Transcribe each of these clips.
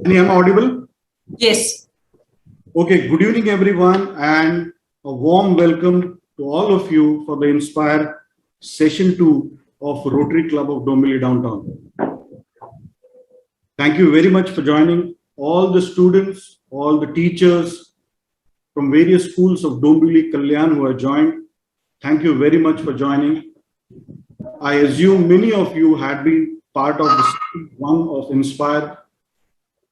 Am I audible? Yes. Okay, good evening everyone and a warm welcome to all of you for the Inspire Session 2 of Rotary Club of Dombivli Downtown. Thank you very much for joining all the students, all the teachers from various schools of Dombivli Kalyan who have joined. Thank you very much for joining. I assume many of you had been part of the Session 1 of Inspire,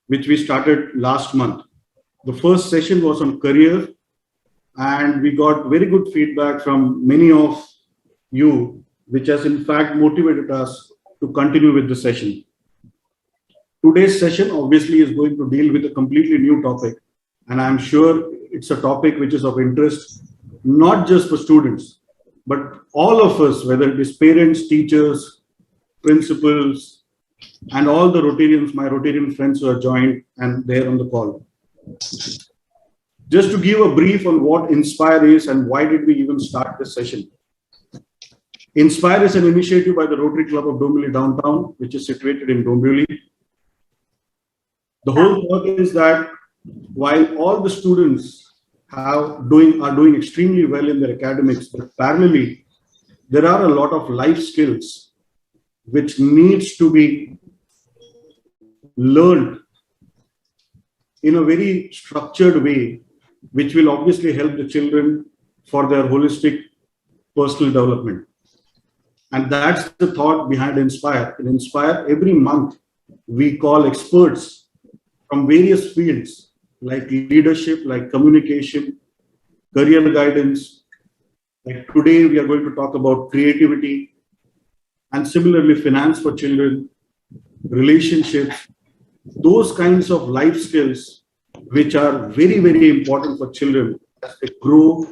which we started last month. The first session was on career, and we got very good feedback from many of you, which has in fact motivated us to continue with the session. Today's session obviously is going to deal with a completely new topic, and I'm sure it's a topic which is of interest, not just for students, but all of us, whether it is parents, teachers, principals, and all the Rotarians, my Rotarian friends who are joined and there on the call. Just to give a brief on what Inspire is and why did we even start this session. Inspire is an initiative by the Rotary Club of Dombivli Downtown, which is situated in Dombivli. The whole thought is that while all the students are doing extremely well in their academics, but parallelly, there are a lot of life skills which needs to be learned in a very structured way, which will obviously help the children for their holistic personal development. And that's the thought behind Inspire. In Inspire, every month, we call experts from various fields like leadership, like communication, career guidance. Like today, we are going to talk about creativity, and similarly, finance for children, relationships, those kinds of life skills which are very, very important for children as they grow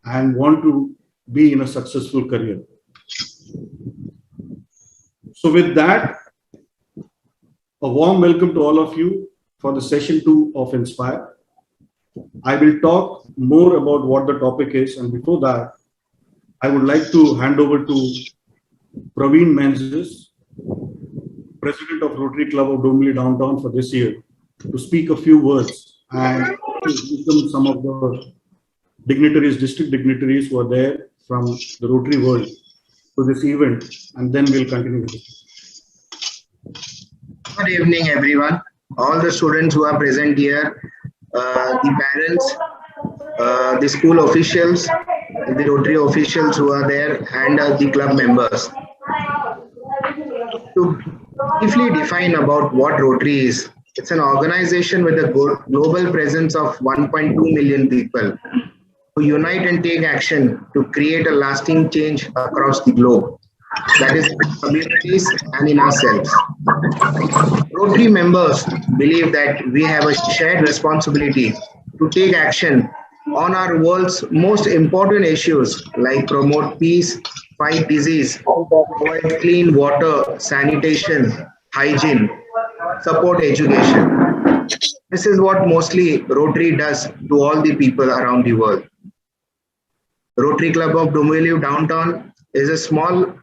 and want to be in a successful career. So with that, a warm welcome to all of you for the session 2 of Inspire. I will talk more about what the topic is, and before that, I would like to hand over to Praveen Menzies, President of Rotary Club of Dombivli Downtown for this year, to speak a few words and welcome some of the dignitaries, district dignitaries who are there from the Rotary world to this event, and then we'll continue with it. Good evening, everyone. All the students who are present here, the parents, the school officials, the Rotary officials who are there, and the club members. To briefly define about what Rotary is, it's an organization with a global presence of 1.2 million people who unite and take action to create a lasting change across the globe, that is in communities and in ourselves. Rotary members believe that we have a shared responsibility to take action on our world's most important issues like promote peace, fight disease, provide clean water, sanitation, hygiene, support education. This is what mostly Rotary does to all the people around the world. Rotary Club of Dombivli Downtown is a small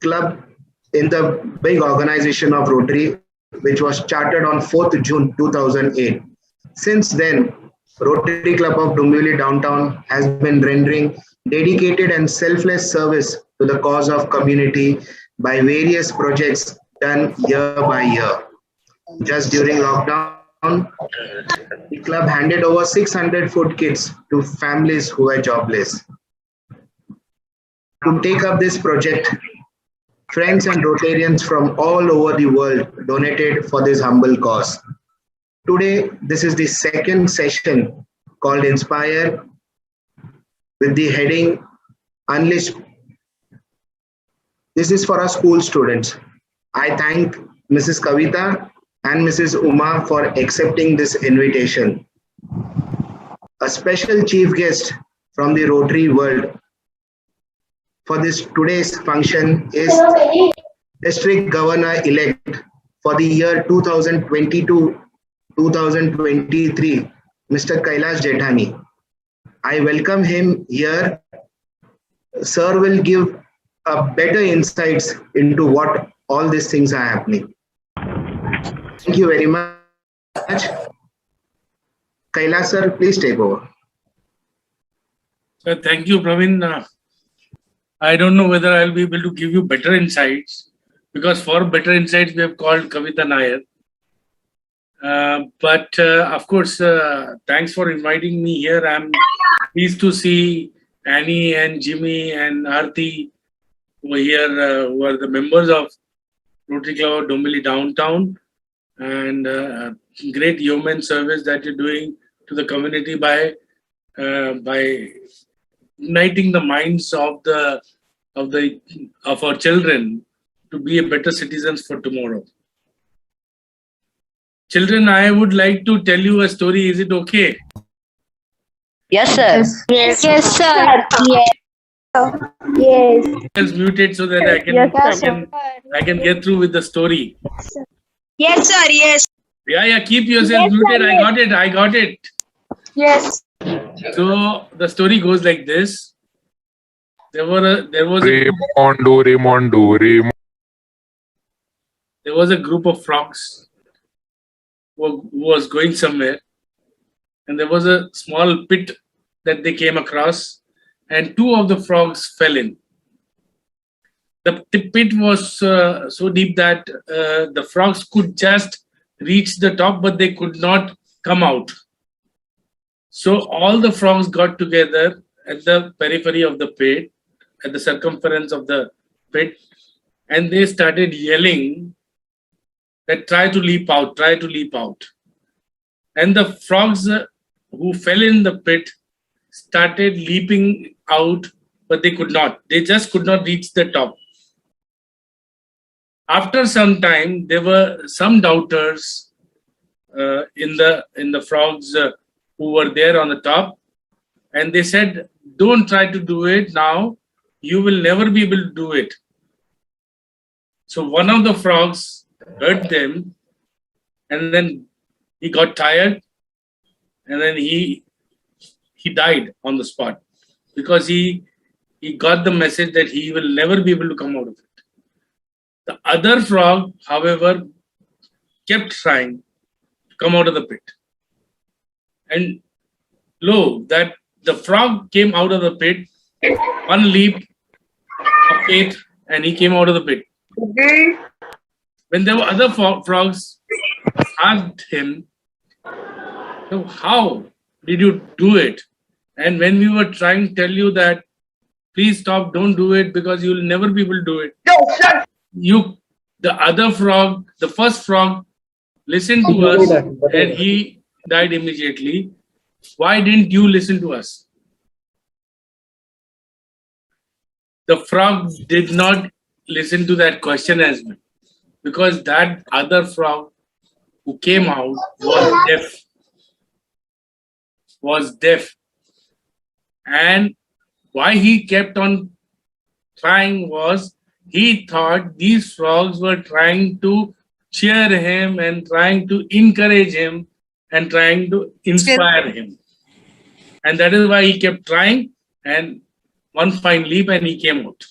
club in the big organization of Rotary, which was chartered on 4th June 2008. Since then, Rotary Club of Dombivli Downtown has been rendering dedicated and selfless service to the cause of community by various projects done year by year. Just during lockdown, the club handed over 600 food kits to families who were jobless. To take up this project, friends and Rotarians from all over the world donated for this humble cause. Today, this is the second session called Inspire with the heading Unleash. This is for our school students. I thank Mrs. Kavita and Mrs. Uma for accepting this invitation. A special chief guest from the Rotary world for this today's function is District Governor-elect for the year 2022-2023, Mr. Kailash Jethani. I welcome him here. Sir will give better insights into what all these things are happening. Thank you very much. Kailas sir, please take over. So thank you, Praveen. I don't know whether I'll be able to give you better insights, because for better insights we have called Kavita Nair. But of course, thanks for inviting me here. I'm pleased to see Annie and Jimmy and Aarti over here, who are the members of Rotary Club of Dombili Downtown, and great yeoman service that you're doing to the community by igniting the minds of our children to be a better citizens for tomorrow. Children, I would like to tell you a story. Is it okay? Yes, sir. Yes, yes, sir. Yes. It's muted so that I can get through with the story. Yes, sir. Yes. Yeah, keep yourself muted. I got it. Yes. So the story goes like this. There was a group of frogs who was going somewhere, and there was a small pit that they came across, and two of the frogs fell in. The pit was so deep that the frogs could just reach the top, but they could not come out. So all the frogs got together at the periphery of the pit, at the circumference of the pit, and they started yelling that try to leap out, try to leap out. And the frogs who fell in the pit started leaping out, but they could not. They just could not reach the top. After some time, there were some doubters in the frogs who were there on the top, and they said, "Don't try to do it now. You will never be able to do it." So one of the frogs heard them, and then he got tired, and then he died on the spot, because he got the message that he will never be able to come out of it. The other frog, however, kept trying to come out of the pit. And lo, that the frog came out of the pit, one leap of faith, and he came out of the pit. When there were other frogs asked him, "So how did you do it? And when we were trying to tell you that, please stop, don't do it, because you will never be able to do it. The other frog, the first frog, listened to us and he died immediately. Why didn't you listen to us?" The frog did not listen to that question as well, because that other frog who came out was deaf. And why he kept on trying was, he thought these frogs were trying to cheer him and trying to encourage him and trying to inspire him. And that is why he kept trying, and one fine leap and he came out.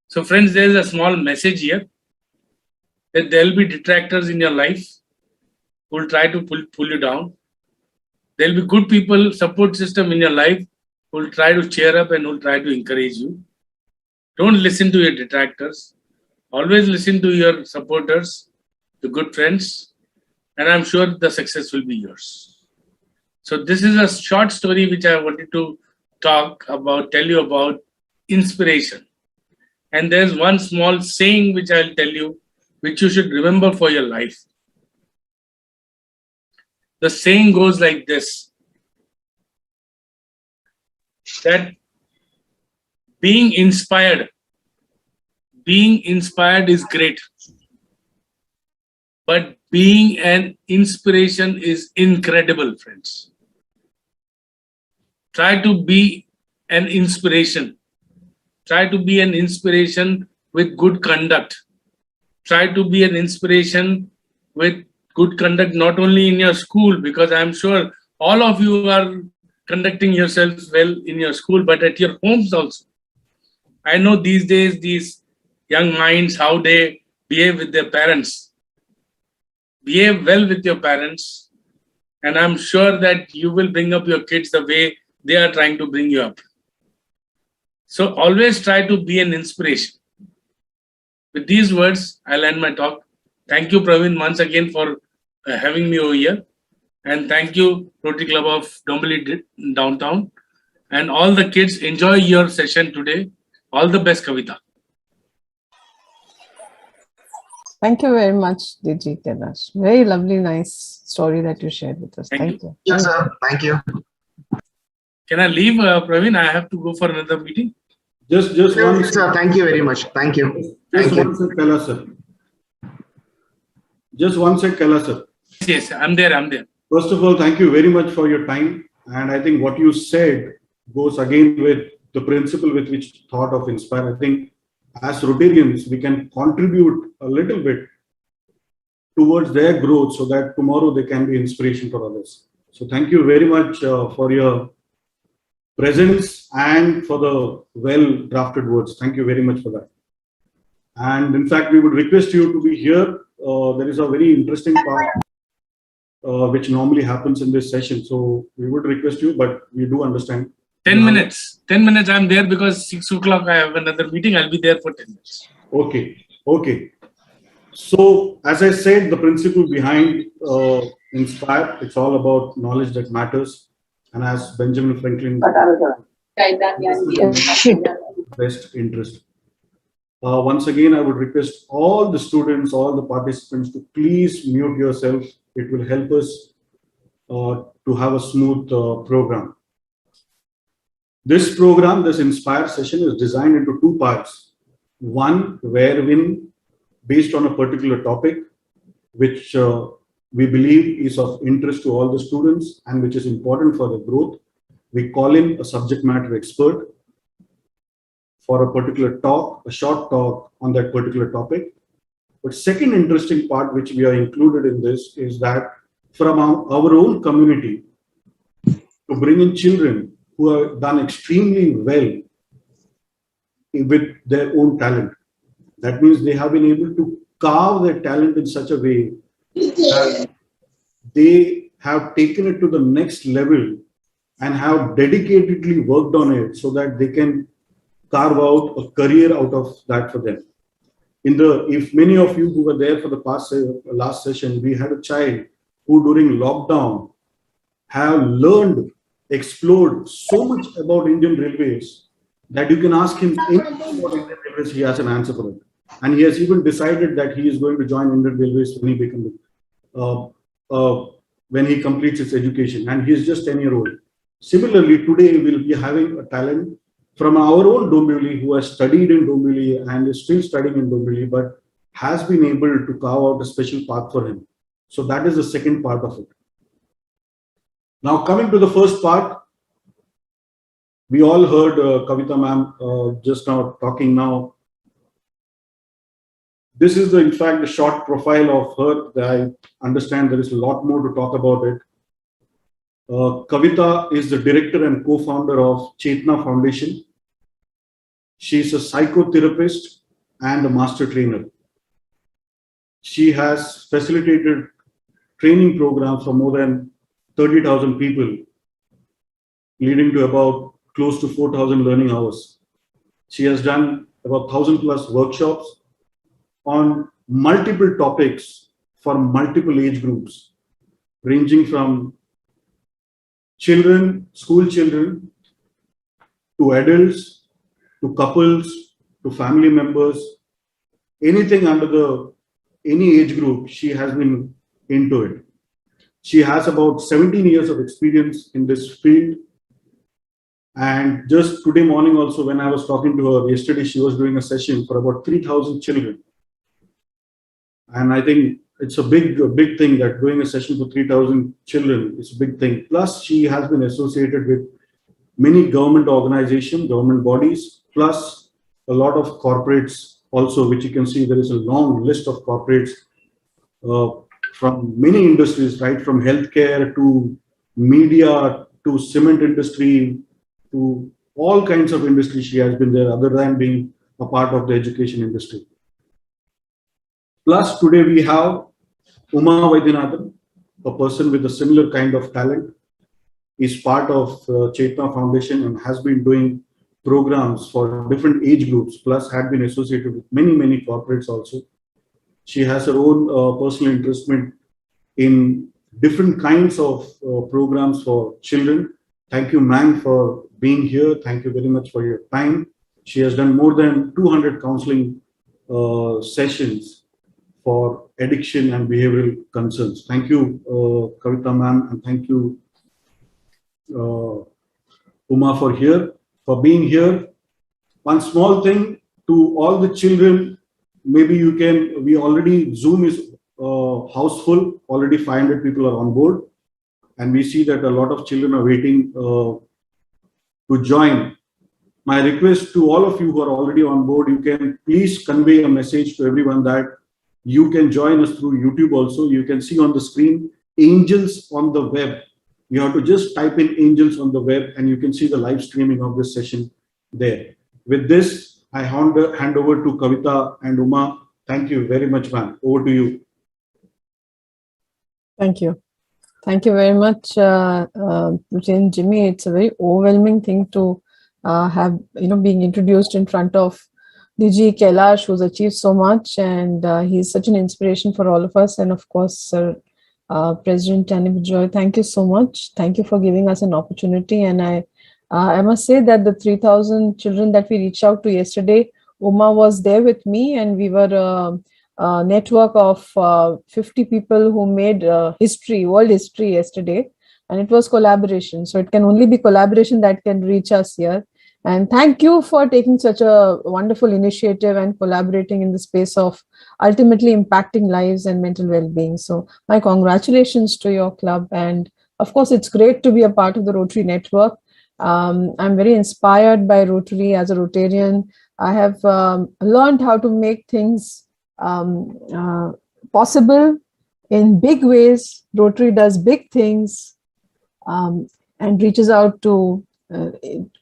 So friends, there is a small message here, that there will be detractors in your life who will try to pull you down. There will be good people, support system in your life who will try to cheer up and who will try to encourage you. Don't listen to your detractors. Always listen to your supporters, the good friends, and I'm sure the success will be yours. So this is a short story which I wanted to tell you about inspiration. And there's one small saying which I'll tell you, which you should remember for your life. The saying goes like this, that being inspired is great, but being an inspiration is incredible, friends. Try to be an inspiration. Try to be an inspiration with good conduct. Try to be an inspiration with good conduct, not only in your school, because I'm sure all of you are conducting yourselves well in your school, but at your homes also. I know these days, these young minds, how they behave with their parents. behave well with your parents, and I'm sure that you will bring up your kids the way they are trying to bring you up. So always try to be an inspiration. With these words, I'll end my talk. Thank you, Praveen, once again for having me over here. And thank you, Rotary Club of Dombivli Downtown. And all the kids, enjoy your session today. All the best, Kavita. Thank you very much, Diji Kailash. Very lovely, nice story that you shared with us. Thank Thank you. Yes, sir. Thank you. Can I leave, Praveen? I have to go for another meeting. Just one. Yes, sir. Thank you very much. Thank you. Just Thank you. one sec, Kailash sir. Just one sec, Kailash sir. Yes, I'm there. First of all, thank you very much for your time. And I think what you said goes again with the principle with which thought of Inspire. I think as Rotarians, we can contribute a little bit towards their growth so that tomorrow they can be inspiration for others. So thank you very much for your presence and for the well drafted words. Thank you very much for that. And in fact, we would request you to be here. There is a very interesting part which normally happens in this session. So we would request you, but we do understand. 10 minutes. 10 minutes I'm there because 6 o'clock I have another meeting. I'll be there for 10 minutes. Okay. So as I said, the principle behind Inspire, it's all about knowledge that matters. And as Benjamin Franklin, best interest. Once again, I would request all the students, all the participants to please mute yourself. It will help us to have a smooth program. This program, this Inspire session is designed into two parts. One, wherein based on a particular topic, which we believe is of interest to all the students and which is important for their growth, we call in a subject matter expert for a particular talk, a short talk on that particular topic. But second interesting part which we are included in this is that from our own community to bring in children who have done extremely well with their own talent. That means they have been able to carve their talent in such a way that they have taken it to the next level and have dedicatedly worked on it so that they can carve out a career out of that for them. If many of you who were there for the last session, we had a child who during lockdown have learned, explored so much about Indian Railways that you can ask him anything about Indian Railways, he has an answer for it. And he has even decided that he is going to join Indian Railways when he completes his education, and he is just 10-year-old. Similarly, today we'll be having a talent from our own Dombivli who has studied in Dombivli and is still studying in Dombivli, but has been able to carve out a special path for him. So that is the second part of it. Now coming to the first part, we all heard Kavita ma'am just now talking now. This is in fact the short profile of her. I understand there is a lot more to talk about it. Kavita is the director and co-founder of Chetna Foundation. She is a psychotherapist and a master trainer. She has facilitated training programs for more than 30,000 people, leading to about close to 4,000 learning hours. She has done about 1,000+ workshops on multiple topics for multiple age groups, ranging from children, school children, to adults, to couples, to family members, anything under any age group, she has been into it. She has about 17 years of experience in this field. And just today morning also, when I was talking to her yesterday, she was doing a session for about 3,000 children. And I think it's a big thing that doing a session for 3,000 children is a big thing. Plus, she has been associated with many government organizations, government bodies, plus a lot of corporates also, which you can see there is a long list of corporates from many industries, right? From healthcare to media to cement industry to all kinds of industries. She has been there other than being a part of the education industry. Plus, today we have Uma Vaidyanathan, a person with a similar kind of talent, is part of Chetna Foundation and has been doing programs for different age groups, plus had been associated with many corporates also. She has her own personal investment in different kinds of programs for children. Thank you, ma'am, for being here. Thank you very much for your time. She has done more than 200 counseling sessions for addiction and behavioral concerns. Thank you, Kavita ma'am, and thank you, Uma, for being here. One small thing to all the children, maybe you can, we already, Zoom is house full, already 500 people are on board. And we see that a lot of children are waiting to join. My request to all of you who are already on board, you can please convey a message to everyone that you can join us through YouTube also. You can see on the screen, Angels on the Web. You have to just type in Angels on the Web and you can see the live streaming of this session there. With this, I hand over to Kavita and Uma. Thank you very much, ma'am. Over to you. Thank you. Thank you very much, Jimmy. It's a very overwhelming thing to have, being introduced in front of DG Kailash, who's achieved so much, and he's such an inspiration for all of us. And of course, Sir President Tanib Joy, thank you so much. Thank you for giving us an opportunity. And I must say that the 3,000 children that we reached out to yesterday, Uma was there with me, and we were a network of 50 people who made world history yesterday, and it was collaboration. So it can only be collaboration that can reach us here. And thank you for taking such a wonderful initiative and collaborating in the space of ultimately impacting lives and mental well-being. So my congratulations to your club. And of course, it's great to be a part of the Rotary network. I'm very inspired by Rotary as a Rotarian. I have learned how to make things possible in big ways. Rotary does big things and reaches out to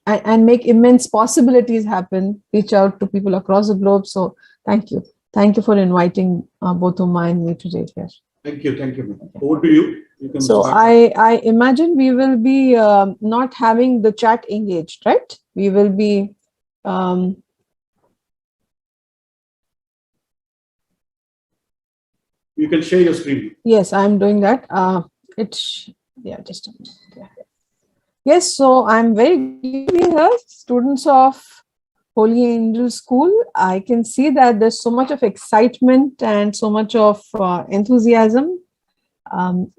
and make immense possibilities happen, reach out to people across the globe. So thank you. Thank you for inviting both Uma and me today here. Thank you. Thank you. Over to you. You can so start. I imagine we will be not having the chat engaged, right? We will be you can share your screen. Yes, I'm doing that. Just a minute. Yeah. Yes, so I'm very glad to be here, students of Holy Angel School. I can see that there's so much of excitement and so much of enthusiasm.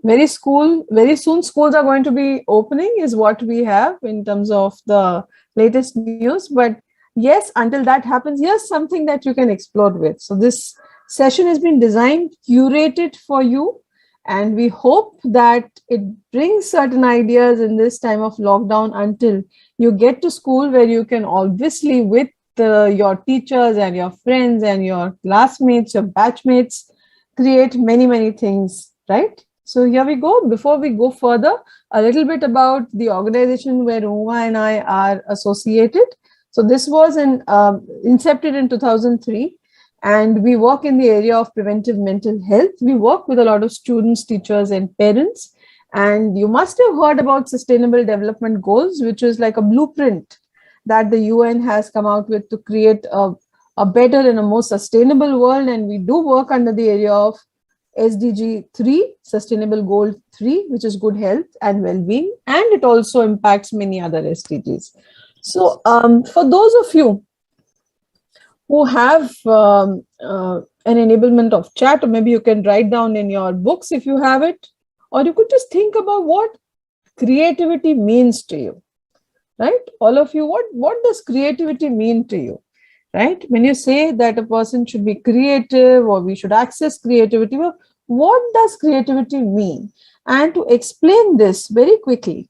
Very soon schools are going to be opening is what we have in terms of the latest news. But yes, until that happens, here's something that you can explore with. So this session has been designed, curated for you. And we hope that it brings certain ideas in this time of lockdown until you get to school, where you can obviously with your teachers and your friends and your classmates, your batchmates, create many things, right? So here we go. Before we go further, a little bit about the organization where Uma and I are associated. So this was incepted in 2003. And we work in the area of preventive mental health. We work with a lot of students, teachers, and parents. And you must have heard about Sustainable Development Goals, which is like a blueprint that the UN has come out with to create a better and a more sustainable world. And we do work under the area of SDG 3, Sustainable Goal 3, which is good health and well-being. And it also impacts many other SDGs. So for those of you who have an enablement of chat, or maybe you can write down in your books if you have it, or you could just think about what creativity means to you, right? All of you, what does creativity mean to you, right? When you say that a person should be creative or we should access creativity, well, what does creativity mean? And to explain this very quickly,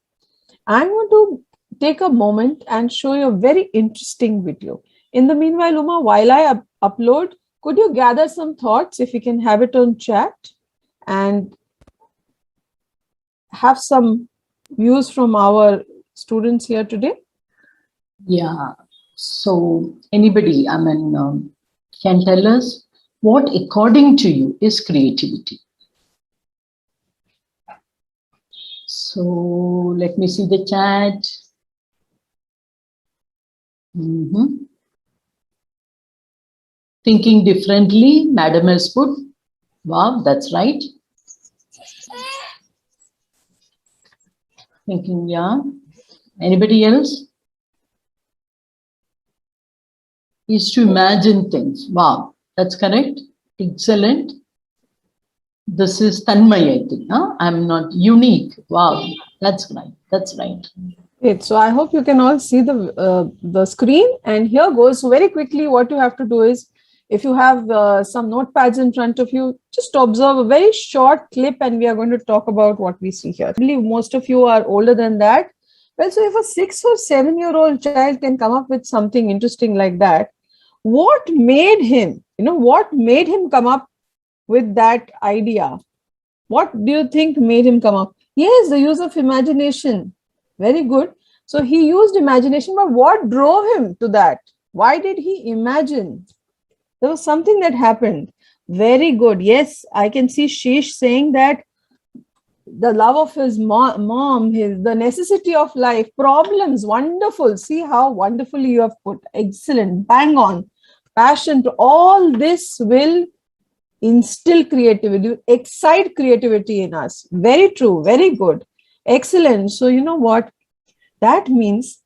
I'm going to take a moment and show you a very interesting video. In the meanwhile, Uma, while I upload, could you gather some thoughts if you can have it on chat and have some views from our students here today? Yeah. So anybody, can tell us what, according to you, is creativity? So let me see the chat. Thinking differently, Madam has put. Wow, that's right. Thinking, yeah. Anybody else? Is to imagine things. Wow, that's correct. Excellent. This is Tanmay, I think. Huh? I'm not unique. Wow, that's right. That's right. Great. So I hope you can all see the screen. And here goes. So very quickly, what you have to do is, if you have some notepads in front of you, just observe a very short clip, and we are going to talk about what we see here. I believe most of you are older than that. Well, so if a 6 or 7-year-old child can come up with something interesting like that, what made him, what made him come up with that idea? What do you think made him come up? Yes, the use of imagination. Very good. So he used imagination, but what drove him to that? Why did he imagine? There was something that happened. Very good. Yes, I can see Sheesh saying that the love of his mom, the necessity of life, problems, wonderful. See how wonderfully you have put. Excellent. Bang on. Passion to all this will instill creativity, excite creativity in us. Very true. Very good. Excellent. So you know what? That means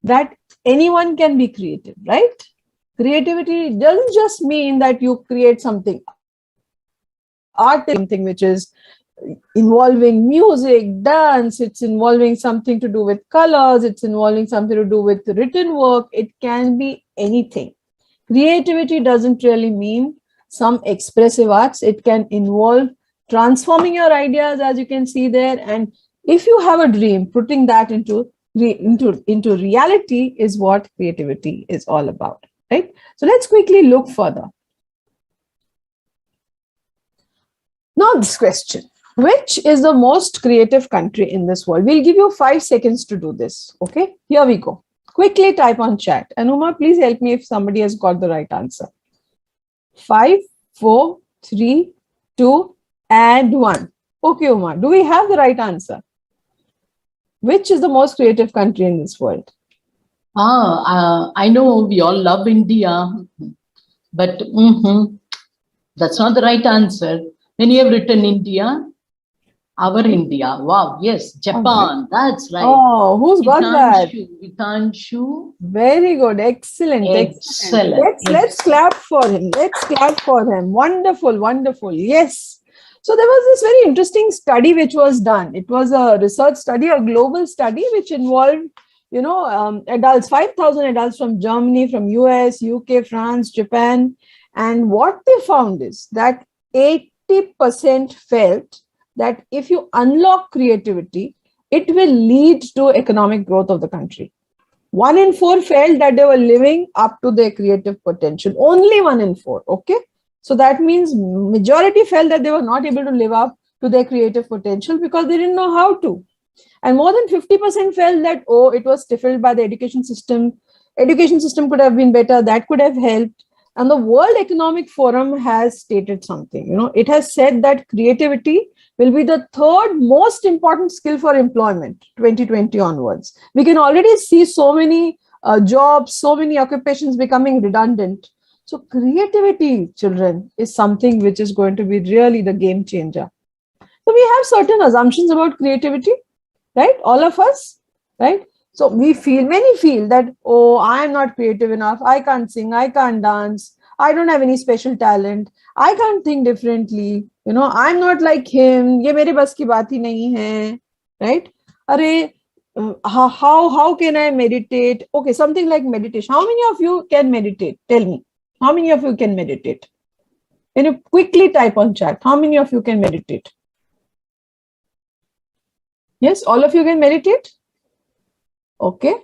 that anyone can be creative, right? Creativity doesn't just mean that you create something. Art is something which is involving music, dance, it's involving something to do with colors, it's involving something to do with written work. It can be anything. Creativity doesn't really mean some expressive arts. It can involve transforming your ideas, as you can see there. And if you have a dream, putting that into reality is what creativity is all about, right? So let's quickly look further. Now this question, which is the most creative country in this world? We'll give you 5 seconds to do this. Okay, here we go. Quickly type on chat. And Uma, please help me if somebody has got the right answer. 5, 4, 3, 2, and 1. Okay, Uma, do we have the right answer? Which is the most creative country in this world? I know we all love India, but that's not the right answer. Many have written India, our India. Wow, yes, Japan, that's right. Oh, who's got that? Vitanshu. Very good, excellent. Let's clap for him. Let's clap for him. Wonderful, wonderful. Yes. So there was this very interesting study which was done. It was a research study, a global study which involved, adults, 5,000 adults from Germany, from US, UK, France, Japan. And what they found is that 80% felt that if you unlock creativity, it will lead to economic growth of the country. 1 in 4 felt that they were living up to their creative potential. Only 1 in 4. Okay. So that means majority felt that they were not able to live up to their creative potential because they didn't know how to. And more than 50% felt that, it was stifled by the education system. Education system could have been better. That could have helped. And the World Economic Forum has stated something. It has said that creativity will be the 3rd most important skill for employment 2020 onwards. We can already see so many jobs, so many occupations becoming redundant. So creativity, children, is something which is going to be really the game changer. So we have certain assumptions about creativity, right? All of us, right? So many feel that, I am not creative enough. I can't sing. I can't dance. I don't have any special talent. I can't think differently. I'm not like him. Ye mere bas ki baat hi nahi hai, right? How can I meditate? Okay, something like meditation. How many of you can meditate? Tell me. How many of you can meditate? Can you quickly type on chat? How many of you can meditate? Yes, all of you can meditate? Okay.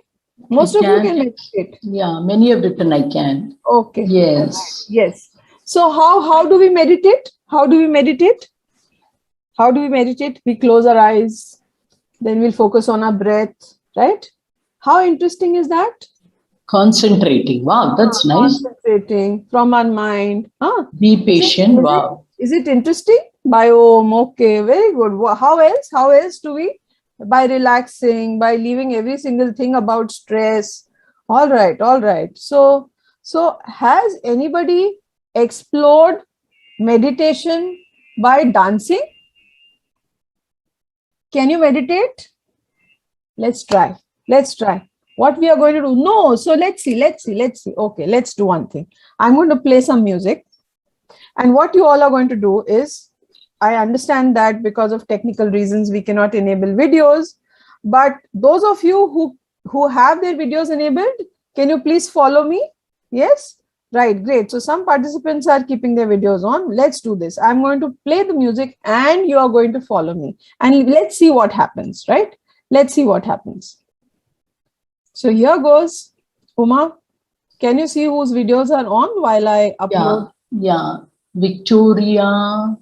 Most of you can meditate. Yeah, many have written I can. Okay. Yes. Yes. So how do we meditate? How do we meditate? How do we meditate? We close our eyes. Then we'll focus on our breath, right? How interesting is that? Concentrating. Wow, that's nice. Concentrating from our mind. Be patient. Wow. Is it interesting? Biome. Okay, very good. How else? How else do we by relaxing, by leaving every single thing about stress. All right, all right. So has anybody explored meditation by dancing? Can you meditate? Let's try. Let's try. What we are going to do? No. So let's see. Okay, let's do one thing. I'm going to play some music. And what you all are going to do is, I understand that because of technical reasons, we cannot enable videos. But those of you who have their videos enabled, can you please follow me? Yes? Right, great. So some participants are keeping their videos on. Let's do this. I'm going to play the music and you are going to follow me. And let's see what happens, right? Let's see what happens. So here goes. Uma, can you see whose videos are on while I upload? Yeah. Victoria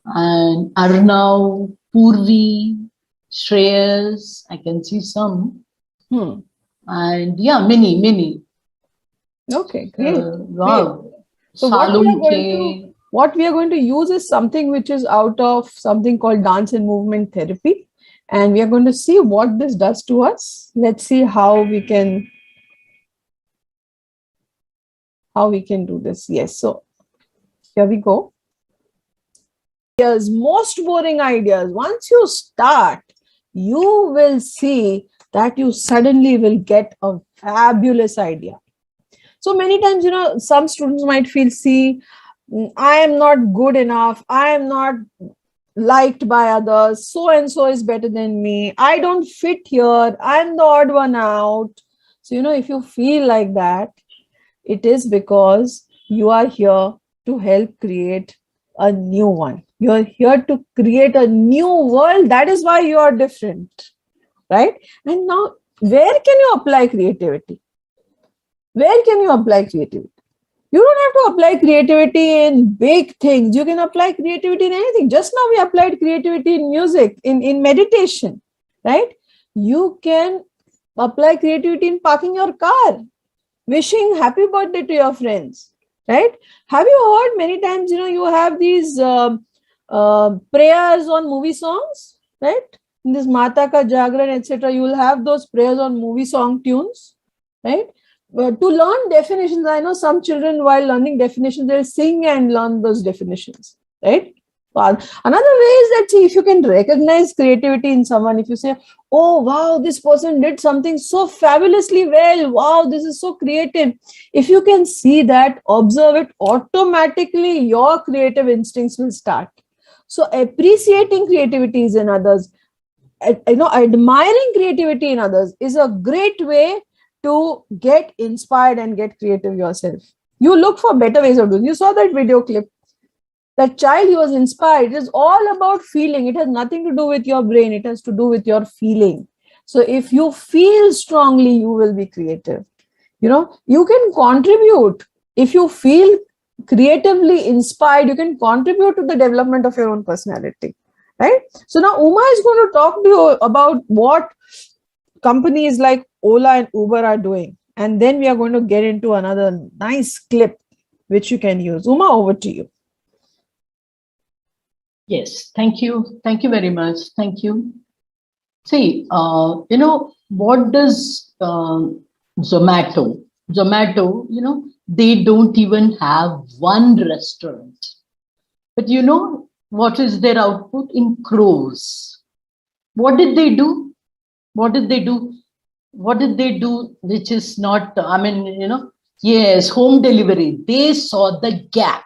and Arnav, Purvi, Shreyas, I can see some. And yeah, many. Okay, great. Wow. Great. So what we are going to use is something which is out of something called dance and movement therapy. And we are going to see what this does to us. Let's see how we can do this. Yes, so here we go. Here's most boring ideas. Once you start, you will see that you suddenly will get a fabulous idea. So many times, some students might feel, see, I am not good enough. I am not liked by others. So and so is better than me. I don't fit here. I'm the odd one out. So, if you feel like that, it is because you are here to help create a new one. You're here to create a new world. That is why you are different, right? And now, where can you apply creativity? Where can you apply creativity? You don't have to apply creativity in big things. You can apply creativity in anything. Just now we applied creativity in music, in meditation, right? You can apply creativity in parking your car, wishing happy birthday to your friends, right? Have you heard many times, you have these prayers on movie songs, right? In this Mata Ka Jagran, etc., you will have those prayers on movie song tunes, right? To learn definitions, I know some children, while learning definitions, they'll sing and learn those definitions, right? Another way is that, see, if you can recognize creativity in someone, if you say, oh, wow, this person did something so fabulously well. Wow, this is so creative. If you can see that, observe it, automatically your creative instincts will start. So appreciating creativity in others, admiring creativity in others is a great way to get inspired and get creative yourself. You look for better ways of doing. You saw that video clip. That child, he was inspired. It is all about feeling. It has nothing to do with your brain. It has to do with your feeling. So if you feel strongly, you will be creative. You can contribute. If you feel creatively inspired, you can contribute to the development of your own personality, right? So now Uma is going to talk to you about what companies like Ola and Uber are doing. And then we are going to get into another nice clip which you can use. Uma, over to you. Yes, thank you. Thank you very much. Thank you. See, what does Zomato? Zomato, they don't even have one restaurant. But what is their output in crores? What did they do? What did they do? Which is not, yes, home delivery. They saw the gap.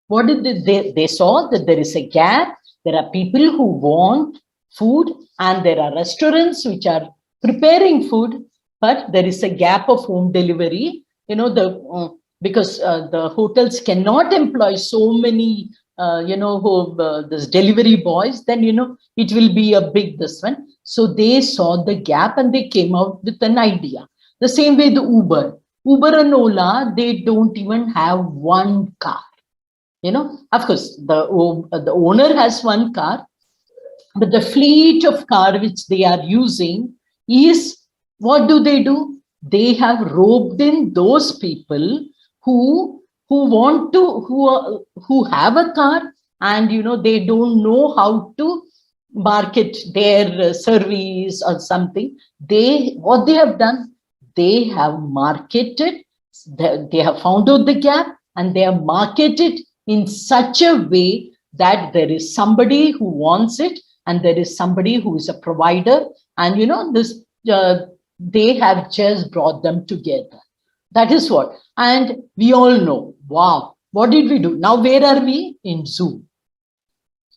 What did they saw that there is a gap. There are people who want food and there are restaurants which are preparing food, but there is a gap of home delivery. Because the hotels cannot employ so many, this delivery boys, then, it will be a big this one. So they saw the gap and they came out with an idea. The same way the Uber and Ola, they don't even have one car. Of course, the owner has one car, but the fleet of car which they are using is, what do? They have roped in those people who have a car and, they don't know how to market their service or something. What they have done, they have marketed, they have found out the gap and they have marketed in such a way that there is somebody who wants it and there is somebody who is a provider, and this they have just brought them together. That is what. And we all know, wow, what did we do? Now where are we? In Zoom.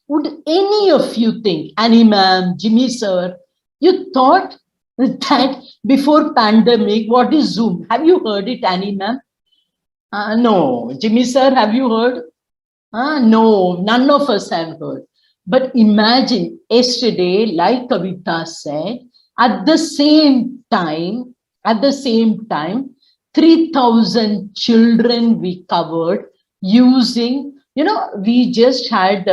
Would any of you think, Annie ma'am, Jimmy sir, you thought that before pandemic, what is Zoom? Have you heard it, Annie ma'am? No. Jimmy sir, have you heard? No, none of us have heard. But imagine yesterday, like Kavita said, at the same time, 3,000 children we covered using, we just had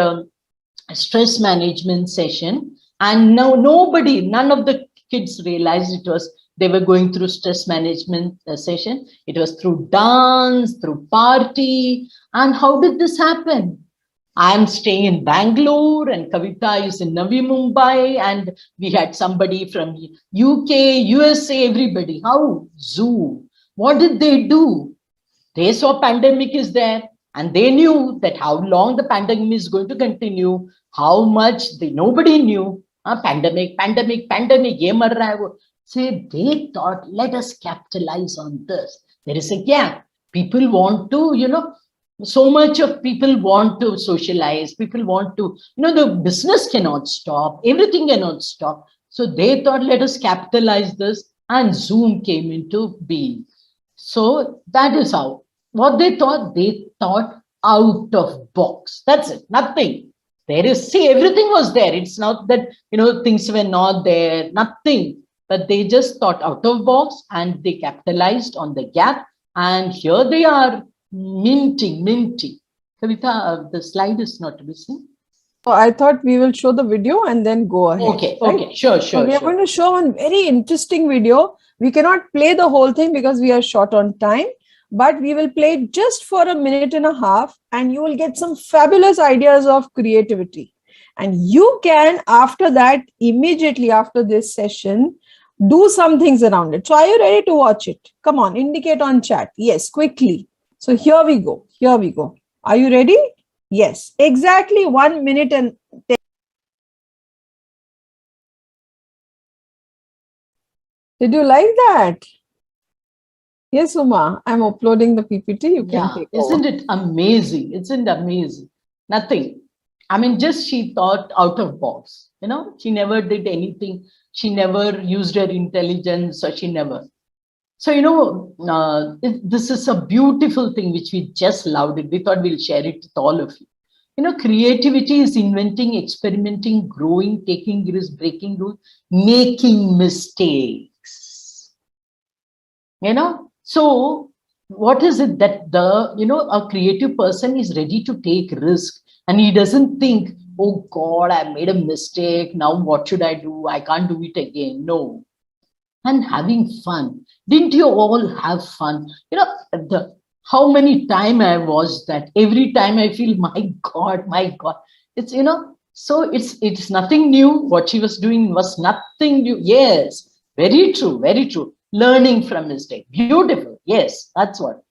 stress management session, and none of the kids realized they were going through stress management session. It was through dance, through party. And how did this happen? I'm staying in Bangalore and Kavita is in Navi Mumbai, and we had somebody from UK, USA, everybody. How? Zoom. What did they do? They saw pandemic is there and they knew that how long the pandemic is going to continue, how much nobody knew. Pandemic. Say they thought, let us capitalize on this. There is a gap. People want to, so much of people want to socialize. People want to, the business cannot stop. Everything cannot stop. So they thought, let us capitalize this, and Zoom came into being. So that is how. What they thought out of box. That's it. Nothing. Everything was there. It's not that, things were not there. Nothing. But they just thought out of box and they capitalized on the gap. And here they are minting. Kavita, the slide is not missing. So I thought we will show the video and then go ahead. Okay, right? Sure. So we are going to show one very interesting video. We cannot play the whole thing because we are short on time, but we will play it just for a minute and a half and you will get some fabulous ideas of creativity. And you can, after that, immediately after this session, do some things around it. So are you ready to watch it? Come on, indicate on chat. Yes, quickly. So here we go. Are you ready? Yes, exactly 1 minute and 10. Did you like that? Yes, Uma, I'm uploading the PPT. You can take over. Isn't it amazing? Isn't it amazing? Nothing. I mean, just she thought out of box. She never did anything. She never used her intelligence, or she never. So, this is a beautiful thing which we just loved it. We thought we'll share it with all of you. Creativity is inventing, experimenting, growing, taking risks, breaking rules, making mistakes. So what is it that a creative person is ready to take risk, and he doesn't think, oh God, I made a mistake. Now what should I do? I can't do it again. No. And having fun. Didn't you all have fun? How many times I watched that. Every time I feel, my God. It's, so it's nothing new. What she was doing was nothing new. Yes, very true. Learning from mistake. Beautiful. Yes, that's what.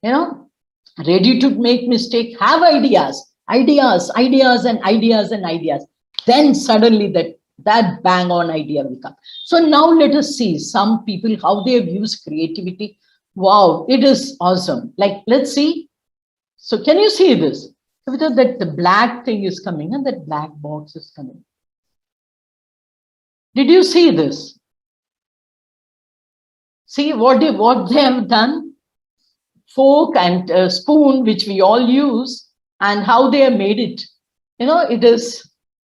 Ready to make mistake, have ideas. Then suddenly that bang on idea will come. So now let us see some people, how they have used creativity. Wow, it is awesome. Like, let's see. So can you see this? That the black thing is coming and that black box is coming. Did you see this? See what they have done? Fork and spoon, which we all use, and how they have made it.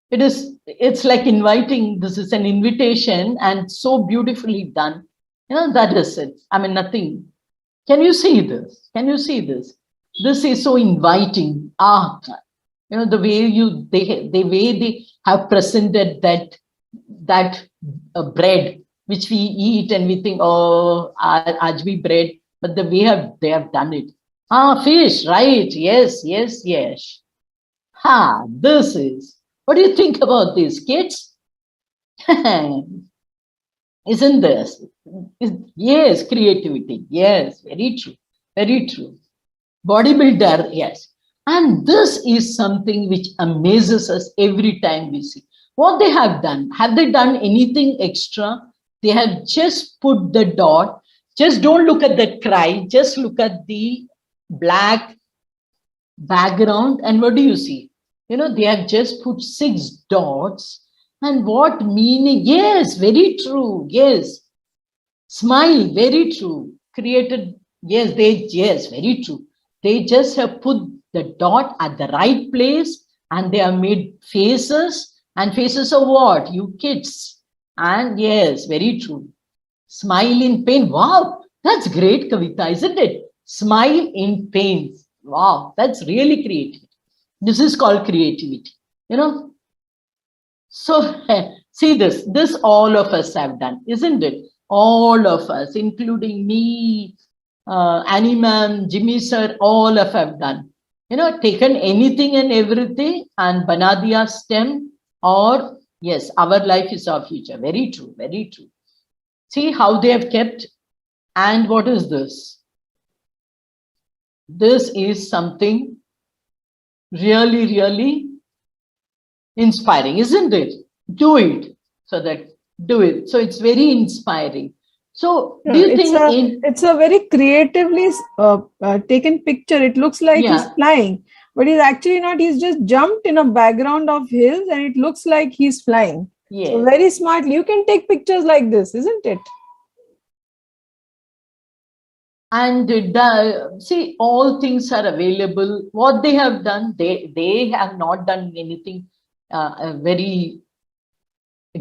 It's like inviting. This is an invitation and so beautifully done. That is it. I mean, nothing. Can you see this? This is so inviting. The way they have presented that bread, which we eat and we think, oh, ajbi bread, but the way they have done it. Fish, right? Yes. This is What do you think about this, kids? Isn't this? Yes, creativity. Yes, very true. Very true. Bodybuilder, yes. And this is something which amazes us every time we see. What they have done, have they done anything extra? They have just put the dot. Just don't look at the cry. Just look at the black background. And what do you see? You know, they have just put 6 dots. And what meaning? Yes, very true. Yes. Smile, very true. Created, yes, yes, very true. They just have put the dot at the right place and they have made faces. And faces of what? You kids. And yes, very true. Smile in pain. Wow, that's great, Kavita, isn't it? Smile in pain. Wow, that's really creative. This is called creativity, you know. So see this all of us have done, isn't it? All of us, including me, Annie ma'am, Jimmy sir, all of us have done. You know, taken anything and everything and Banadia stem or yes, our life is our future. Very true, very true. See how they have kept. And what is this? This is something really, really inspiring, isn't it? Do it. So that do it. So it's very inspiring. So do you think it's a very creatively taken picture. It looks like he's flying, but he's actually not. He's just jumped in a background of hills and it looks like he's flying. Yes. So very smartly. You can take pictures like this, isn't it? And see, all things are available. What they have done, they have not done anything very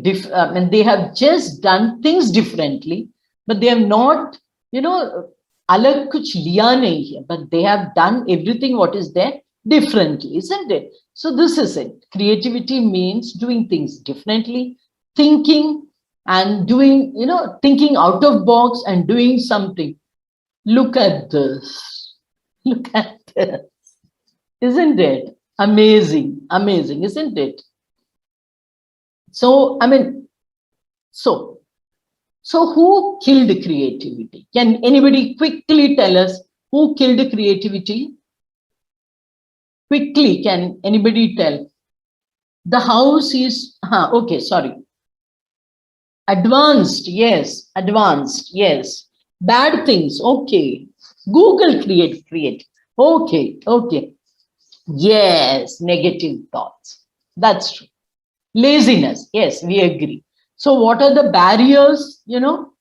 different. I mean, they have just done things differently, but they have not, you know, alag kuch liya nahi hai, but they have done everything what is there differently, isn't it? So this is it. Creativity means doing things differently, thinking and doing, you know, thinking out of box and doing something. Look at this. Look at this. Isn't it? Amazing. Amazing, isn't it? So, I mean, so who killed creativity? Can anybody quickly tell us who killed creativity? Quickly, can anybody tell? The house is, okay, sorry. Advanced, yes. Advanced, yes. Bad things, okay. Google create. Okay. Yes, negative thoughts. That's true. Laziness, yes, we agree. So what are the barriers, you know?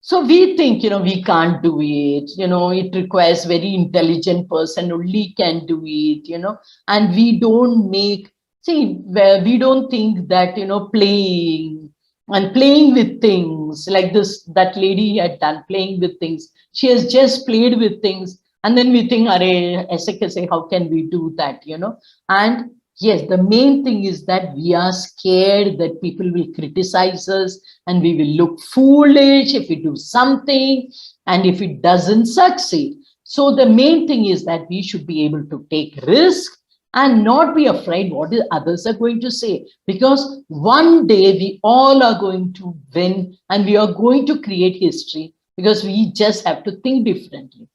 So we think, you know, we can't do it, you know, it requires very intelligent person only can do it, you know, and we don't make, see, we don't think that, you know, playing with things like this, that lady had done, playing with things. She has just played with things. And then we think, how can we do that, you know? And yes, the main thing is that we are scared that people will criticize us and we will look foolish if we do something and if it doesn't succeed. So the main thing is that we should be able to take risk and not be afraid what others are going to say, because one day we all are going to win and we are going to create history, because we just have to think differently.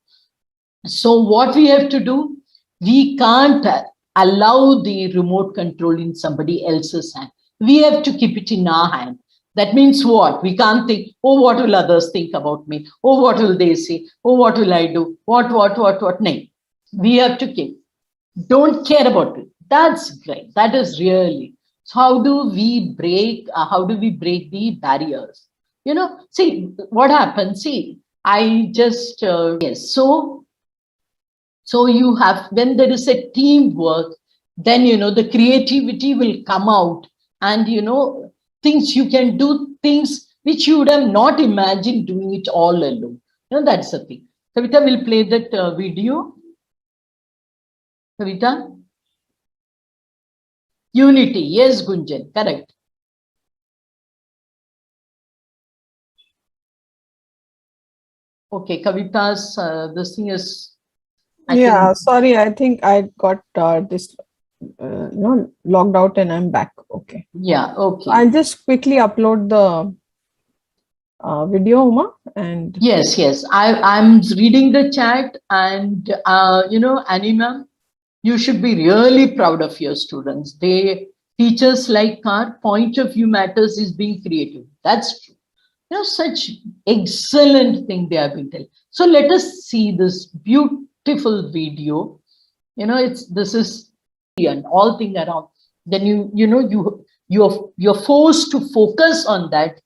So what we have to do, we can't allow the remote control in somebody else's hand. We have to keep it in our hand. That means what? We can't think, oh, what will others think about me? Oh, what will they say? Oh, what will I do? What? No. We have to keep. Don't care about it. That's great. That is really. So how do we break the barriers? You know, see what happens. See, I just, yes. So you have, when there is a teamwork, then, you know, the creativity will come out and, you know, things you can do, things which you would have not imagined doing it all alone. You know, that's the thing. Kavita will play that video. Kavita? Unity. Yes, Gunjan. Correct. Okay, Kavita's, this thing is, sorry, I think I got this. logged out and I'm back. Okay. Yeah, okay. I'll just quickly upload the video, Uma, and Yes. I'm reading the chat, and Annie ma'am, you should be really proud of your students. Teachers like our point of view matters is being creative. That's true. Such excellent thing they have been telling. So let us see this beautiful video. This is and all thing around. Then you're forced to focus on that.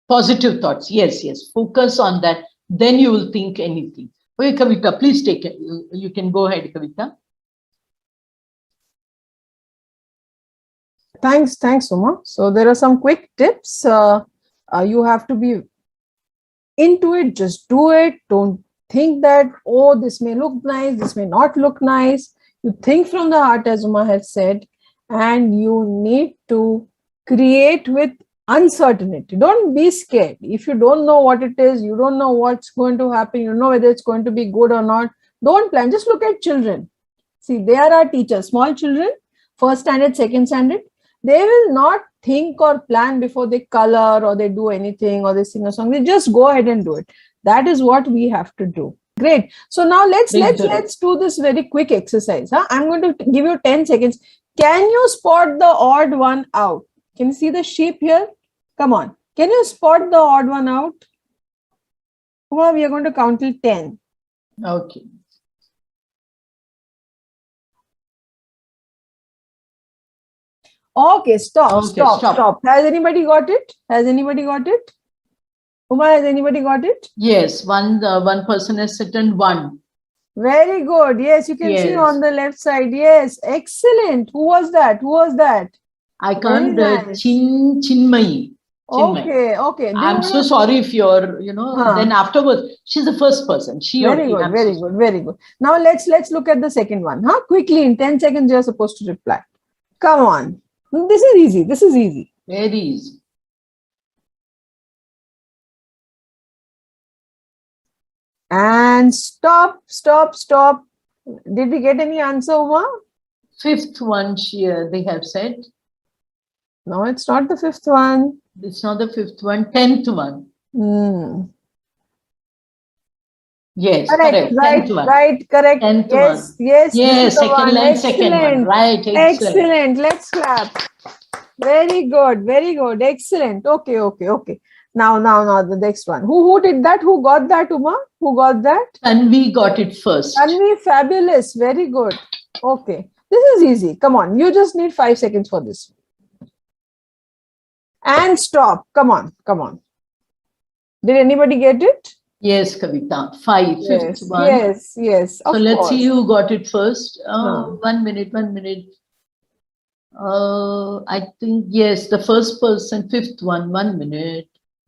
Positive thoughts. Yes. Focus on that. Then you will think anything. Okay, Kavita, please take it. You can go ahead, Kavita. Thanks, Uma. So there are some quick tips. You have to be into it. Just do it. Don't think that, oh, this may look nice, this may not look nice. You think from the heart, as Uma has said, and you need to create with uncertainty. Don't be scared. If you don't know what it is, you don't know what's going to happen, you don't know whether it's going to be good or not, don't plan. Just look at children. See, they are our teachers. Small children, first standard, second standard, they will not think or plan before they color or they do anything or they sing a song. They just go ahead and do it. That is what we have to do. Great. So now let's do this very quick exercise. I'm going to give you 10 seconds. Can you spot the odd one out? Can you see the sheep here? Come on. Can you spot the odd one out? Come on, we are going to count till 10. Okay. Okay, stop. Has anybody got it? Uma, has anybody got it? Yes, one person has written 1. Very good. Yes, you can see on the left side. Yes, excellent. Who was that? I can't. Chinmayi. Okay. I'm so sorry if you're, then afterwards, she's the first person. Very good. Now let's look at the second one. Quickly, in 10 seconds, you're supposed to reply. Come on. This is easy. Very easy. And stop. Did we get any answer, Uma? 5th one, they have said. No, it's not the 5th one. It's not the 5th one. 10th one. Yes, correct. Right. 10th one. Yes. Second line, second one. Right. Excellent. Let's clap. Very good. Excellent. Okay. Now the next one. Who did that? Who got that, Uma? Who got that? Tanvi got it first. Tanvi, fabulous. Very good. Okay. This is easy. Come on. You just need 5 seconds for this. And stop. Come on. Did anybody get it? Yes, Kavita. 5, yes, 5th one. Yes. So let's see who got it first. 1 minute. I think, yes, the first person, 5th one, 1 minute.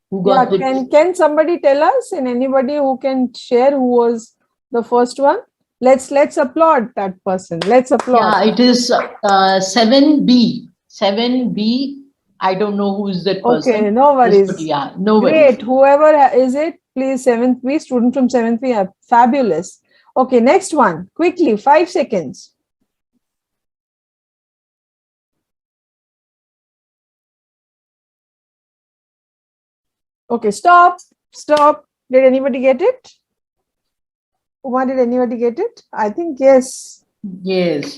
Who got can somebody tell us, and anybody who can share who was the first one? Let's applaud that person. Let's applaud. Yeah, it is 7B. 7B. I don't know who is that person. Okay, no worries. Yeah, no worries. Great. Whoever is it, please, 7th B, student from 7th B, fabulous. Okay, next one. Quickly, 5 seconds. Okay, stop. Did anybody get it? Uma, did anybody get it? I think yes. Yes.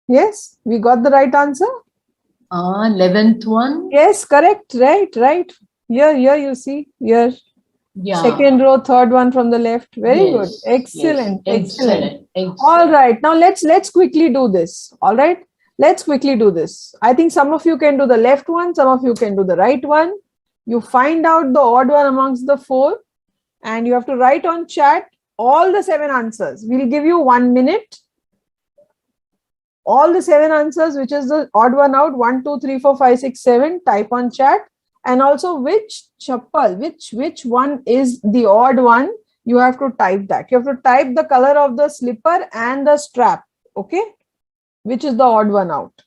Yes, we got the right answer. 11th one. Yes, correct. Right. Here you see. Here. Yeah. Second row, third one from the left. Very good. Excellent. All right. Now let's quickly do this. All right. Let's quickly do this. I think some of you can do the left one, some of you can do the right one. You find out the odd one amongst the 4, and you have to write on chat all the 7 answers. We'll give you 1 minute. All the 7 answers, which is the odd one out, 1, 2, 3, 4, 5, 6, 7, type on chat. And also which chappal, which one is the odd one, you have to type that. You have to type the color of the slipper and the strap. Okay. Which is the odd one out.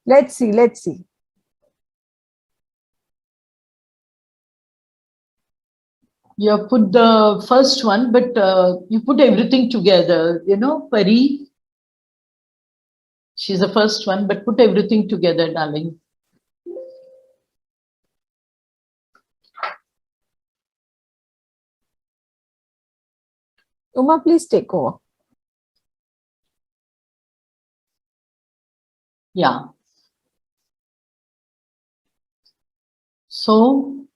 Let's see. You have put the first one, but you put everything together, you know, Pari. She's the first one, but put everything together, darling. Uma, please take over. Yeah. So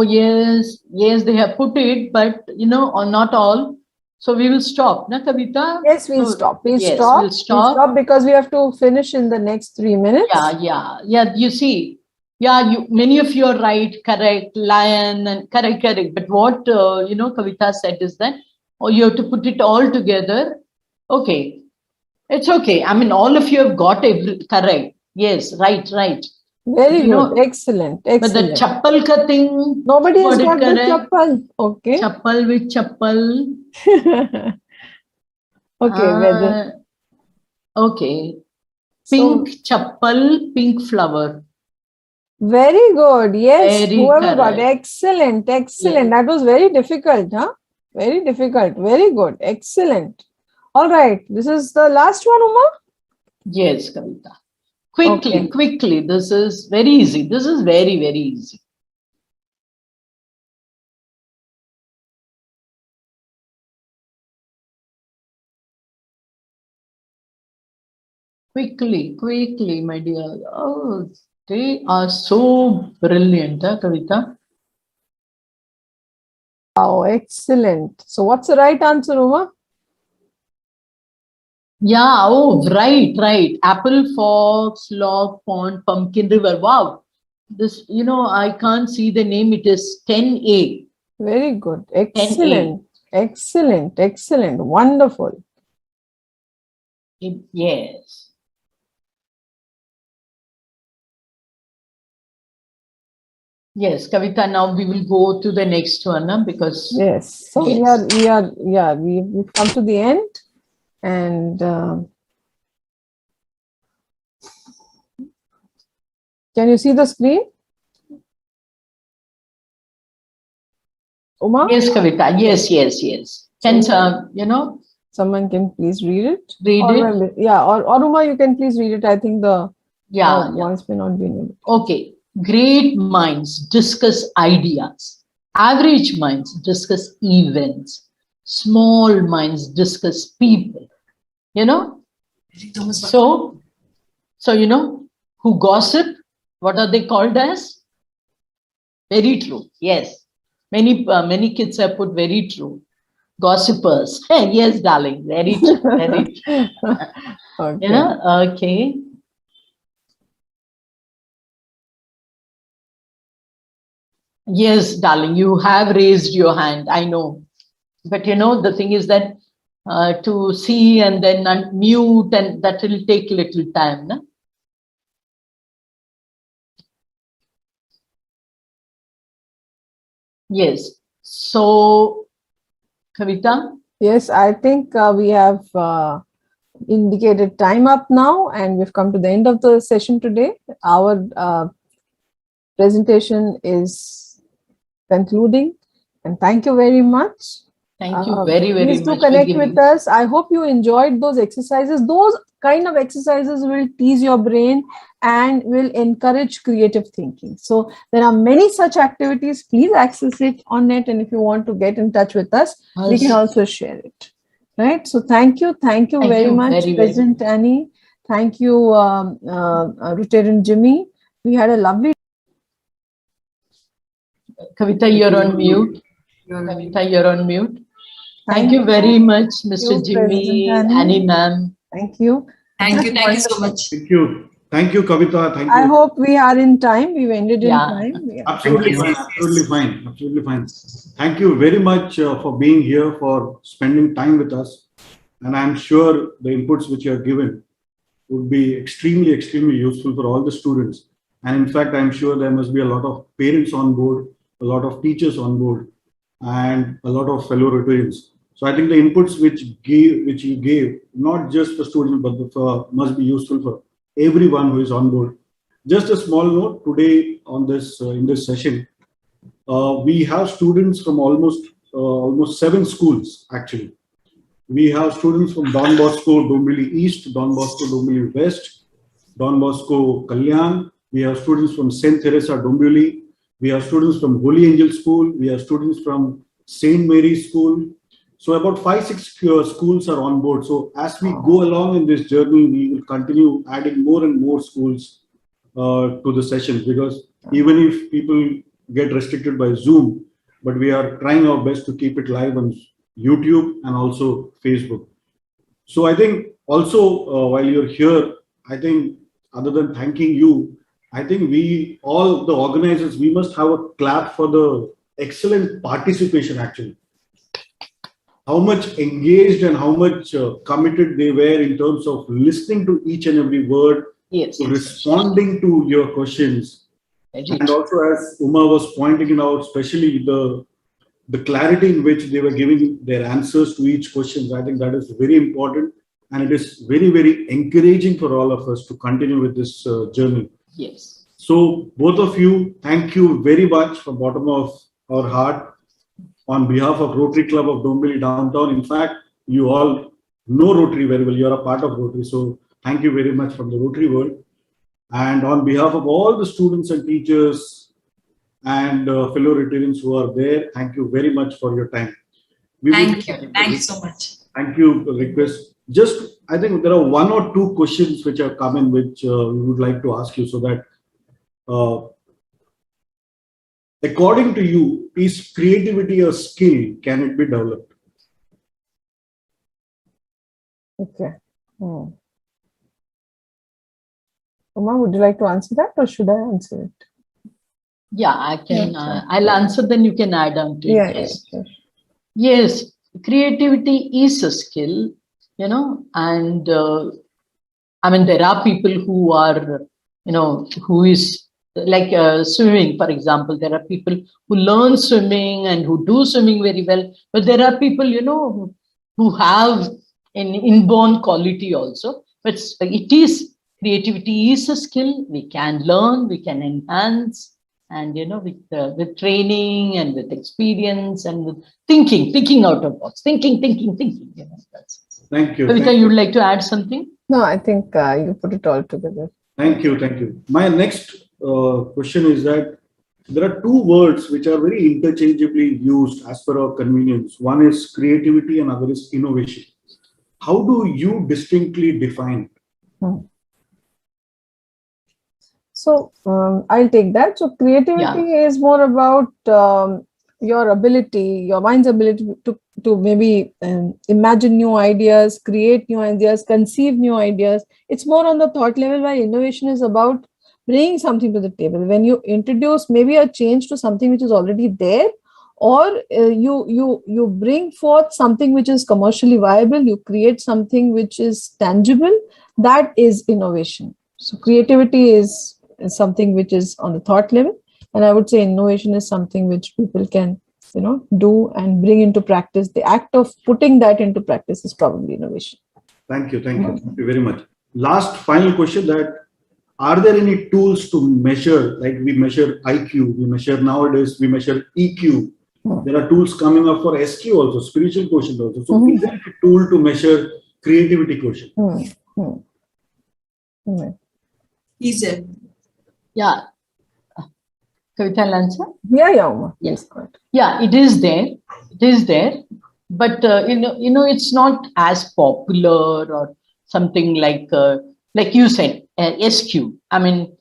yes, they have put it, but you know, or not all. So we will stop, na Kavita? Yes, we'll So, stop. We'll yes, stop. we'll stop. Because we have to finish in the next 3 minutes. Yeah. You see, many of you are right, correct, lion, and correct. But what you know, Kavita said is that, you have to put it all together. Okay, it's okay. I mean, all of you have got correct. Yes, right. Very You good. know, Excellent. But the chappal ka thing, nobody has got the correct. chappal. Okay. Chappal with chappal. Okay. Okay. Pink chappal, pink flower. Very good. Yes. Very Whoever got correct. excellent. Yes. That was very difficult, huh? Very difficult. Very good. Excellent. All right. This is the last one, Uma? Yes, Kavita. Quickly. This is very easy. This is very, very easy. Quickly, my dear. Oh, they are so brilliant, huh, Kavita? Oh, excellent. So what's the right answer, Uma? Yeah, oh, right. Apple, fox, log, pond, pumpkin, river. Wow. This, you know, I can't see the name. It is 10A. Very good. Excellent. 10A. Excellent. Wonderful. Yes. Yes, Kavita, now we will go to the next one, because... Yes. So yes. we've come to the end. And can you see the screen? Uma? Yes, Kavita. Yes. Can, you know? Someone can please read it? Read it? Yeah, or Uma, you can please read it. I think the voice may not be needed. Okay. Great minds discuss ideas. Average minds discuss events. Small minds discuss people. You know? So you know, who gossip, what are they called as? Very true. Yes. Many kids have put very true. Gossipers. Yes, darling. Very true. Very true. Okay. You know? Okay. Yes, darling, you have raised your hand. I know. But you know, the thing is that to see and then unmute, and that will take little time. No? Yes. So, Kavita? Yes, I think we have indicated time up now, and we've come to the end of the session today. Our presentation is concluding, and thank you very much. Thank you very much. Please do connect with us. I hope you enjoyed those exercises. Those kind of exercises will tease your brain and will encourage creative thinking. So there are many such activities. Please access it on net, and if you want to get in touch with us, we can also share it. Right. So thank you very much, President Annie. Thank you, Rotarian Jimmy. We had a lovely. Kavita, you're on mute. Kavita, you're on mute. Thank you very much, Mr. Jimmy, Annie ma'am. Thank you. Thank you so much. Thank you, Kavita. Thank you. I hope we are in time. We've ended in time. Yeah. Absolutely fine. Thank you very much for being here, for spending time with us. And I'm sure the inputs which you have given would be extremely useful for all the students. And in fact, I'm sure there must be a lot of parents on board, a lot of teachers on board, and a lot of fellow Rotarians. So I think the inputs which you gave, not just for students, but must be useful for everyone who is on board. Just a small note today on this in this session, we have students from almost 7 schools actually. We have students from Don Bosco Dombili East, Don Bosco Dombili West, Don Bosco Kalyan. We have students from St. Teresa Dombili. We have students from Holy Angel School. We have students from St. Mary's School. So about 5-6 schools are on board. So as we go along in this journey, we will continue adding more and more schools to the sessions, because even if people get restricted by Zoom, but we are trying our best to keep it live on YouTube and also Facebook. So I think also while you're here, I think other than thanking you, I think we all the organizers, we must have a clap for the excellent participation actually. How much engaged and how much committed they were in terms of listening to each and every word, Yes. responding to your questions. And also, as Uma was pointing it out, especially the clarity in which they were giving their answers to each question, I think that is very important. And it is very, very encouraging for all of us to continue with this journey. Yes. So both of you, thank you very much from the bottom of our heart on behalf of Rotary Club of Dombili Downtown. In fact, you all know Rotary very well. You're a part of Rotary. So thank you very much from the Rotary world. And on behalf of all the students and teachers and fellow Rotarians who are there, thank you very much for your time. Thank you. Thank you so much. Thank you. Request. Just, I think there are 1 or 2 questions which have come in, which we would like to ask you, so that according to you, is creativity a skill? Can it be developed? Okay. Uma, would you like to answer that, or should I answer it? Yeah, I can. I'll answer, then you can add on to it. Yeah, Yes. yeah, Yes, creativity is a skill, and I mean, there are people who are, who is like swimming, for example. There are people who learn swimming and who do swimming very well, but there are people, who have an inborn quality also. But creativity is a skill. We can learn, we can enhance, and with training and with experience and with thinking out of box, thinking. That's it. Thank you. Kavita, you'd like to add something? No, I think you put it all together. Thank you. My next question is that there are 2 words which are very interchangeably used as per our convenience. One is creativity and other is innovation. How do you distinctly define it? So I'll take that. So creativity is more about your ability, your mind's ability to maybe imagine new ideas, create new ideas, conceive new ideas. It's more on the thought level, while innovation is about bringing something to the table. When you introduce maybe a change to something which is already there, or you bring forth something which is commercially viable, you create something which is tangible, that is innovation. So creativity is something which is on the thought level, and I would say innovation is something which people can do and bring into practice. The act of putting that into practice is probably innovation. Thank you very much. Last final question, that are there any tools to measure, like we measure IQ, nowadays we measure EQ. There are tools coming up for SQ also, spiritual quotient also. So is there a tool to measure creativity quotient? Is it? Yeah. Kavita, I'll answer? Yeah, Uma. Yes. Yeah, it is there. It is there. But, it's not as popular or something like you said, SQ. I mean,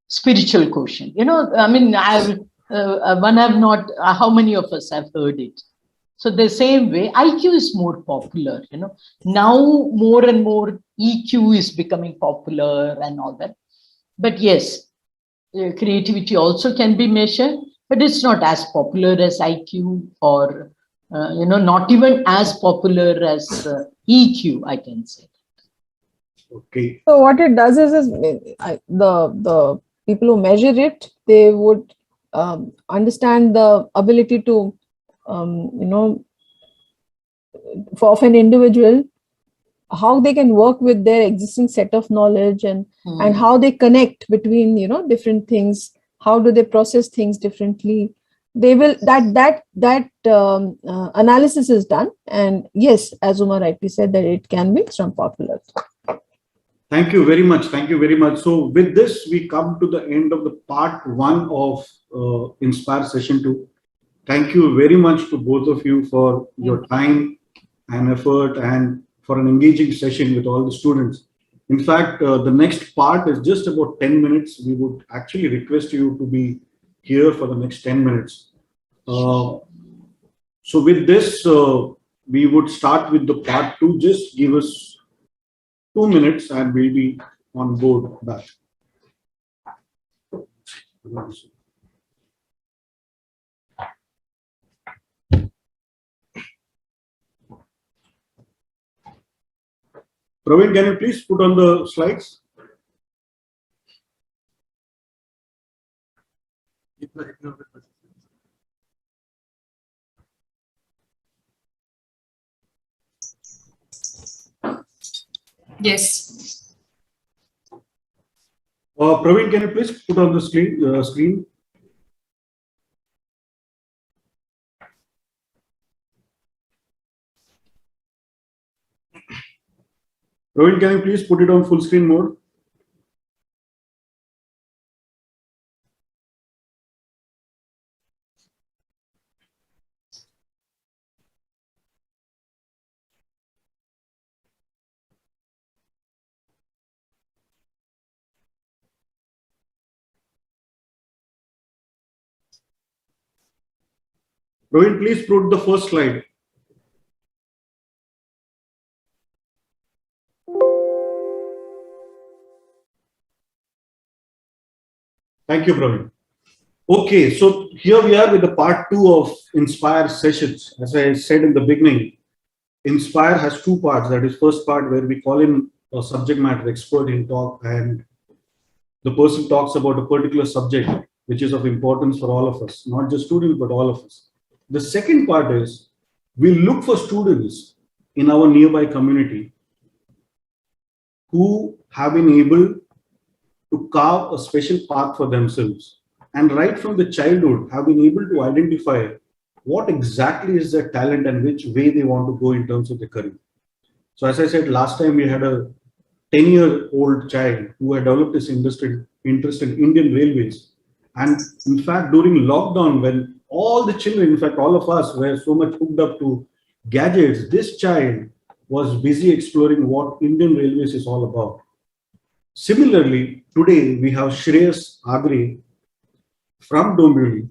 spiritual quotient. I mean, how many of us have heard it? So the same way, IQ is more popular, Now more and more EQ is becoming popular and all that. But yes, creativity also can be measured, but it's not as popular as IQ, or not even as popular as EQ, I can say. Okay. So what it does is the people who measure it, they would understand the ability to of an individual how they can work with their existing set of knowledge, and how they connect between, different things. How do they process things differently? They will analysis is done, and yes, as Uma rightly said, that it can be strong popular. Thank you very much. Thank you very much. So with this, we come to the end of the part 1 of Inspire session 2. Thank you very much to both of you for your time and effort and for an engaging session with all the students. In fact, the next part is just about 10 minutes. We would actually request you to be here for the next 10 minutes. So with this, we would start with the part 2. Just give us 2 minutes and we'll be on board back. Praveen, can you please put on the slides? Yes. Praveen, can you please put on the screen? Praveen, can you please put it on full screen mode? Praveen, please put the first slide. Thank you, Praveen. Okay, so here we are with the part 2 of Inspire sessions. As I said in the beginning, Inspire has 2 parts. That is, first part where we call in a subject matter expert in talk, and the person talks about a particular subject which is of importance for all of us, not just students, but all of us. The second part is we look for students in our nearby community who have been able to carve a special path for themselves, and right from the childhood have been able to identify what exactly is their talent and which way they want to go in terms of their career. So as I said, last time we had a 10-year-old child who had developed his interest in Indian Railways. And in fact, during lockdown, when all the children, in fact, all of us were so much hooked up to gadgets, this child was busy exploring what Indian Railways is all about. Similarly, today we have Shreyas Agre from Dombivli,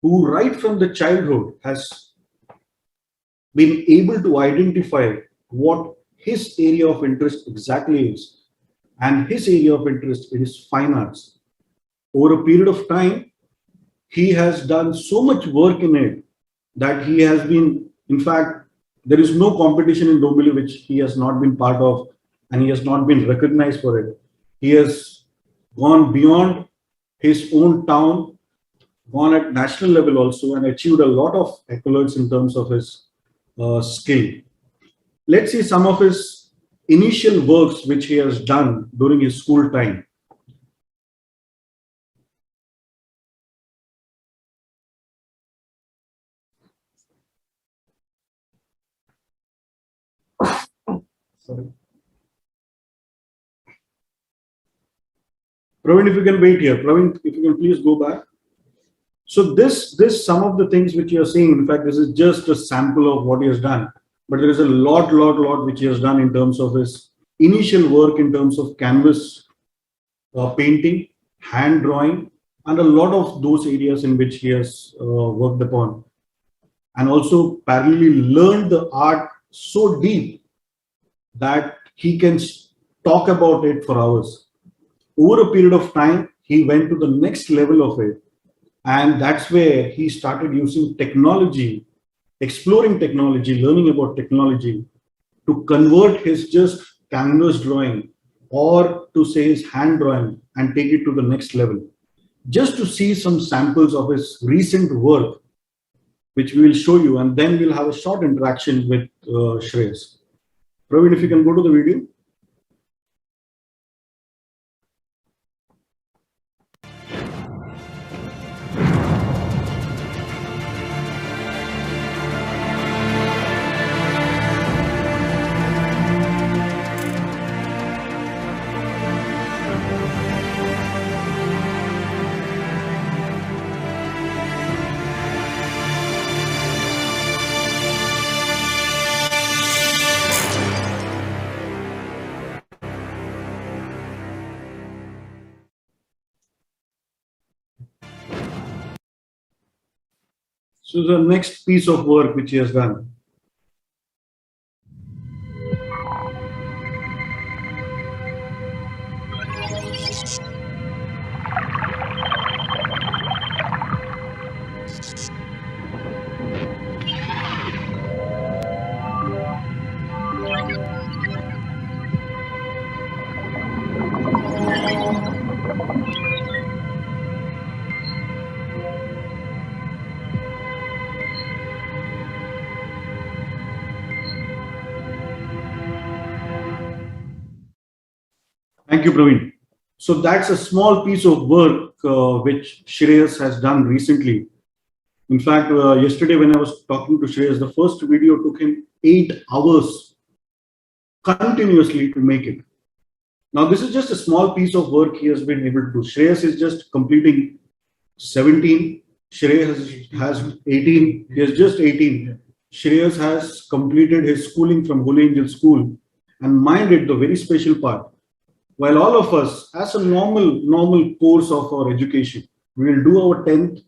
who right from the childhood has been able to identify what his area of interest exactly is. And his area of interest is fine arts. Over a period of time, he has done so much work in it that he has been, in fact, there is no competition in Dombivli which he has not been part of, and he has not been recognized for it. He has gone beyond his own town, gone at national level also, and achieved a lot of accolades in terms of his skill. Let's see some of his initial works which he has done during his school time. Sorry. Praveen, if you can wait here. Praveen, if you can please go back. So this some of the things which you are seeing, in fact, this is just a sample of what he has done. But there is a lot which he has done in terms of his initial work in terms of canvas painting, hand drawing, and a lot of those areas in which he has worked upon. And also parallelly learned the art so deep that he can talk about it for hours. Over a period of time, he went to the next level of it. And that's where he started using technology, exploring technology, learning about technology to convert his just canvas drawing or to say his hand drawing and take it to the next level. Just to see some samples of his recent work, which we will show you, and then we'll have a short interaction with Shreyas. Praveen, if you can go to the video. So the next piece of work which he has done. Thank you, Praveen. So that's a small piece of work which Shreyas has done recently. In fact, yesterday when I was talking to Shreyas, the first video took him 8 hours continuously to make it. Now, this is just a small piece of work he has been able to do. Shreyas is just completing 17. Shreyas has 18. He is just 18. Shreyas has completed his schooling from Holy Angel School. And mind it, the very special part. While all of us, as a normal course of our education, we will do our 10th,